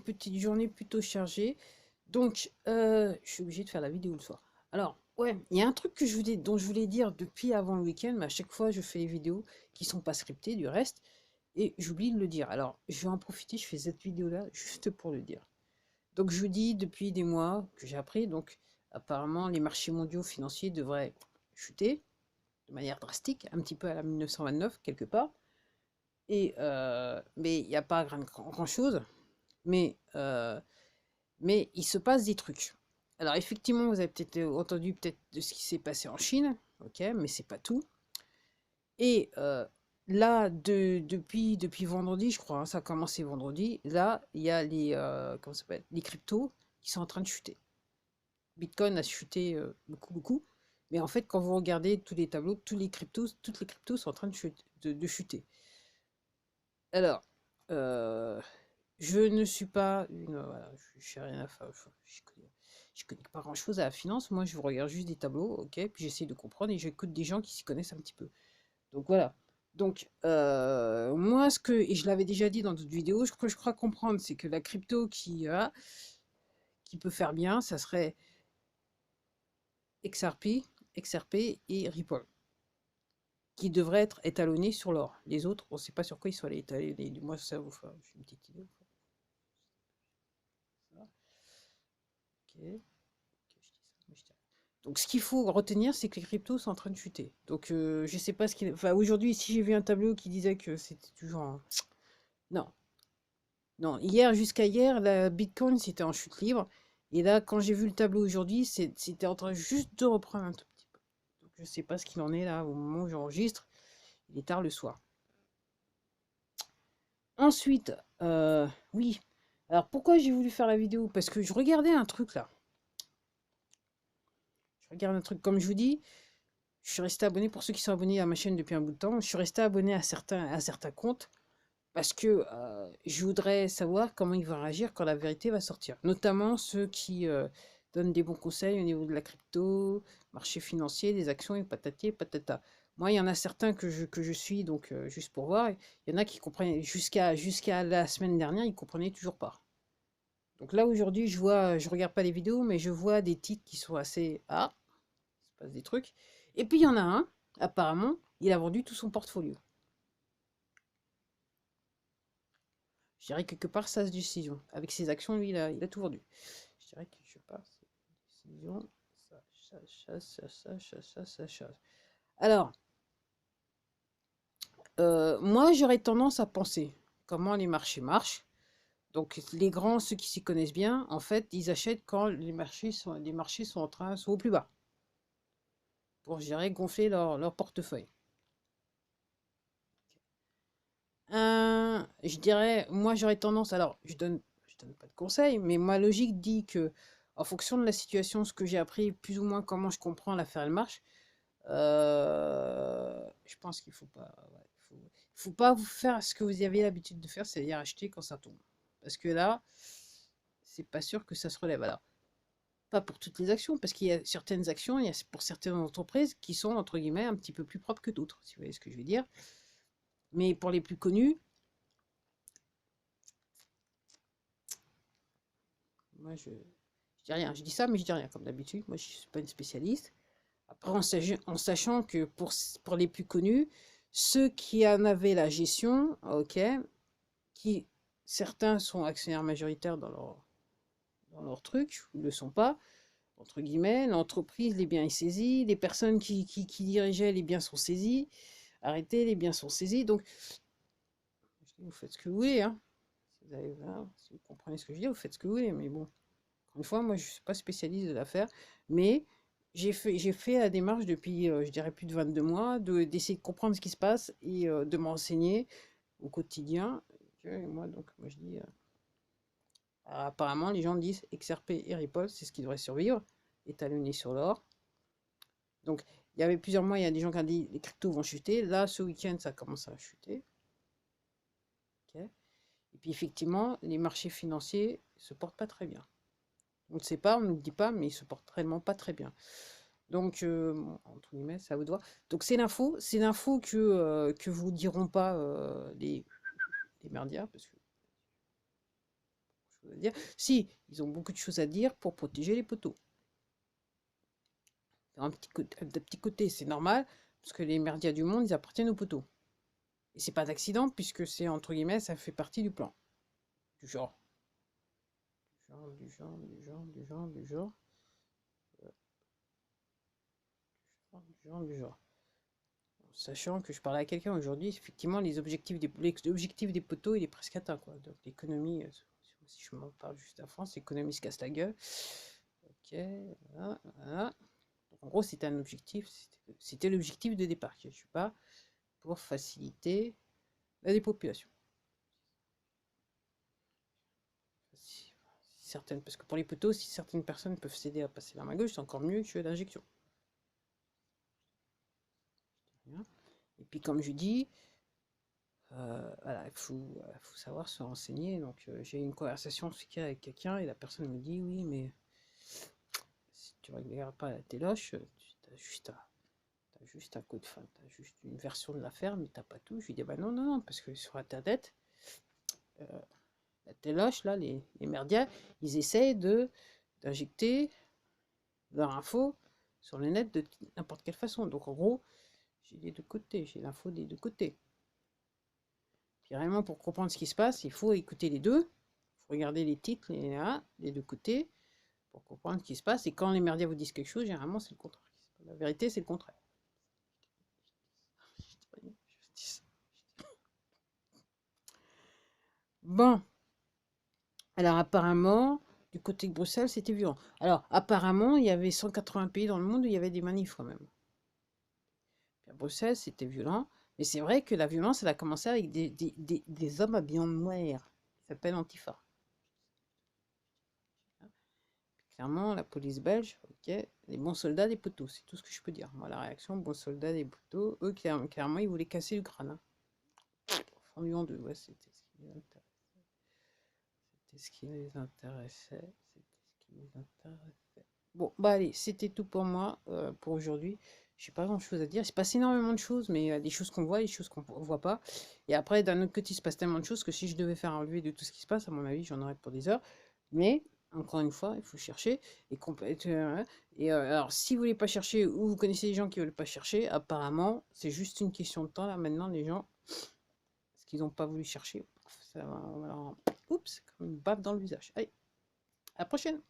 une petite journée plutôt chargée. Donc, je suis obligée de faire la vidéo le soir. Alors, ouais, il y a un truc dont je voulais dire depuis avant le week-end, mais à chaque fois, je fais les vidéos qui sont pas scriptées, du reste, et j'oublie de le dire. Alors, je vais en profiter, je fais cette vidéo-là juste pour le dire. Donc, je vous dis depuis des mois que j'ai appris, donc, apparemment, les marchés mondiaux financiers devraient chuter de manière drastique, un petit peu à la 1929, quelque part. Mais il n'y a pas grand-chose. Mais, mais il se passe des trucs. Alors effectivement, vous avez peut-être entendu peut-être de ce qui s'est passé en Chine, ok, mais c'est pas tout. Et là, depuis vendredi, je crois, hein, ça a commencé vendredi, là, il y a comment ça s'appelle, les cryptos qui sont en train de chuter. Bitcoin a chuté beaucoup, beaucoup. Mais en fait, quand vous regardez tous les tableaux, toutes les cryptos sont en train de chuter. Alors, euh, je ne suis pas une. Voilà, je sais rien à faire. Je connais pas grand-chose à la finance. Moi, je regarde juste des tableaux, ok, puis j'essaie de comprendre et j'écoute des gens qui s'y connaissent un petit peu. Donc voilà. Donc, moi, et je l'avais déjà dit dans d'autres vidéos, je crois comprendre, c'est que la crypto qui peut faire bien, ça serait XRP, XRP et Ripple, qui devraient être étalonnés sur l'or. Les autres, on ne sait pas sur quoi ils sont allés étalonner. Du moins, ça vous fait une petite idée. Ça, ok. Donc, ce qu'il faut retenir, c'est que les cryptos sont en train de chuter. Donc, je sais pas ce qu'il. Enfin, aujourd'hui, si j'ai vu un tableau qui disait que c'était toujours. Non, non. Jusqu'à hier, la Bitcoin, c'était en chute libre. Et là, quand j'ai vu le tableau aujourd'hui, c'était en train juste de reprendre un tout petit peu. Donc, je sais pas ce qu'il en est là au moment où j'enregistre. Il est tard le soir. Ensuite, oui. Alors, pourquoi j'ai voulu faire la vidéo? Parce que je regardais un truc là. Je regarde un truc, comme je vous dis. Je suis resté abonné, pour ceux qui sont abonnés à ma chaîne depuis un bout de temps, je suis resté abonné à certains comptes parce que je voudrais savoir comment ils vont réagir quand la vérité va sortir. Notamment ceux qui donnent des bons conseils au niveau de la crypto, marché financier, des actions et patati et patata. Moi, il y en a certains que je suis, donc juste pour voir. Il y en a qui comprenaient, jusqu'à la semaine dernière, ils comprenaient toujours pas. Donc là, aujourd'hui, je regarde pas les vidéos, mais je vois des titres qui sont assez... Ah, il se passe des trucs. Et puis il y en a un, apparemment, il a vendu tout son portfolio. Je dirais quelque part sa décision. Avec ses actions, lui, il a tout vendu. Je dirais que je sais pas, décision, ça chasse. Alors, moi, j'aurais tendance à penser comment les marchés marchent. Donc, les grands, ceux qui s'y connaissent bien, en fait, ils achètent quand les marchés sont au plus bas, pour, je dirais, gonfler leur portefeuille. Je dirais, moi j'aurais tendance, alors je donne pas de conseils, mais ma logique dit que, en fonction de la situation, ce que j'ai appris, plus ou moins comment je comprends l'affaire, elle marche, je pense qu'il faut pas, ouais, faut pas vous faire ce que vous avez l'habitude de faire, c'est-à-dire acheter quand ça tombe. Parce que là, c'est pas sûr que ça se relève. Alors, pas pour toutes les actions, parce qu'il y a certaines actions, il y a pour certaines entreprises qui sont, entre guillemets, un petit peu plus propres que d'autres, si vous voyez ce que je veux dire. Mais pour les plus connus, moi je dis rien, je dis ça, mais je dis rien, comme d'habitude. Moi, je suis pas une spécialiste. Après, en sachant que pour les plus connus, ceux qui en avaient la gestion, ok, qui certains sont actionnaires majoritaires dans leur truc, ou ne le sont pas, entre guillemets, l'entreprise, les biens est saisis, les personnes qui dirigeaient, les biens sont saisis, arrêtés, les biens sont saisis. Donc, vous faites ce que vous voulez, hein. Si vous comprenez ce que je dis, vous faites ce que vous voulez, mais bon. Une fois, moi, je ne suis pas spécialiste de l'affaire, mais j'ai fait la démarche depuis, je dirais, plus de 22 mois, d'essayer de comprendre ce qui se passe et de m'enseigner au quotidien. Et moi, donc, moi, je dis, apparemment, les gens disent XRP et Ripple, c'est ce qui devrait survivre, étalonné sur l'or. Donc, il y avait plusieurs mois, il y a des gens qui ont dit les cryptos vont chuter. Là, ce week-end, ça commence à chuter. Ok. Et puis, effectivement, les marchés financiers ne se portent pas très bien. On ne sait pas, on ne le dit pas, mais ils se portent réellement pas très bien. Donc, bon, entre guillemets, c'est à vous de voir. Donc, c'est l'info que vous diront pas les merdias, parce que à dire. Si, ils ont beaucoup de choses à dire pour protéger les poteaux. Un petit côté, c'est normal, parce que les merdias du monde, ils appartiennent aux poteaux. Et c'est pas d'accident, puisque c'est, entre guillemets, ça fait partie du plan. Du genre. Du genre. Sachant que je parlais à quelqu'un aujourd'hui, effectivement, l'objectif des poteaux, il est presque atteint, quoi. Donc l'économie, si je m'en parle juste à France, l'économie se casse la gueule. Ok, voilà, voilà. En gros, c'était un objectif, c'était l'objectif de départ. Je ne suis pas pour faciliter la dépopulation. Certaines, parce que pour les poteaux, si certaines personnes peuvent s'aider à passer la main gauche, c'est encore mieux que l'injection. Et puis, comme je dis, voilà, il faut savoir se renseigner. Donc, j'ai eu une conversation avec quelqu'un et la personne me dit oui, mais si tu ne regardes pas la téloche, tu as juste un code, enfin, tu as juste une version de l'affaire, mais tu n'as pas tout. Je lui dis bah non, non, non, parce que sur Internet, la téloche, là, les merdias, ils essayent d'injecter leur info sur le net de n'importe quelle façon. Donc, en gros, j'ai les deux côtés, j'ai l'info des deux côtés. Puis réellement, pour comprendre ce qui se passe, il faut écouter les deux. Il faut regarder les titres, les deux côtés, pour comprendre ce qui se passe. Et quand les merdias vous disent quelque chose, généralement, c'est le contraire. La vérité, c'est le contraire. Bon. Alors, apparemment, du côté de Bruxelles, c'était violent. Alors, apparemment, il y avait 180 pays dans le monde où il y avait des manifs quand même. Puis à Bruxelles, c'était violent. Mais c'est vrai que la violence, elle a commencé avec des hommes habillés en noir, qui s'appellent Antifa. Clairement, la police belge, ok, les bons soldats des poteaux, c'est tout ce que je peux dire. Moi, la réaction, bons soldats des poteaux, eux, clairement, ils voulaient casser le crâne. Fendu en deux, ouais, c'était ce qui les intéressait. C'était ce qui les intéressait. Bon, bah allez, c'était tout pour moi, pour aujourd'hui. Je n'ai pas grand-chose à dire. Il se passe énormément de choses, mais des choses qu'on voit, des choses qu'on ne voit pas. Et après, d'un autre côté, il se passe tellement de choses que si je devais faire un relevé de tout ce qui se passe, à mon avis, j'en aurais pour des heures. Mais, encore une fois, il faut chercher. Alors, si vous voulez pas chercher ou vous connaissez des gens qui veulent pas chercher, apparemment, c'est juste une question de temps. Là, maintenant, les gens, parce qu'ils n'ont pas voulu chercher, ça va, oups, comme une baffe dans le visage. Allez, à la prochaine!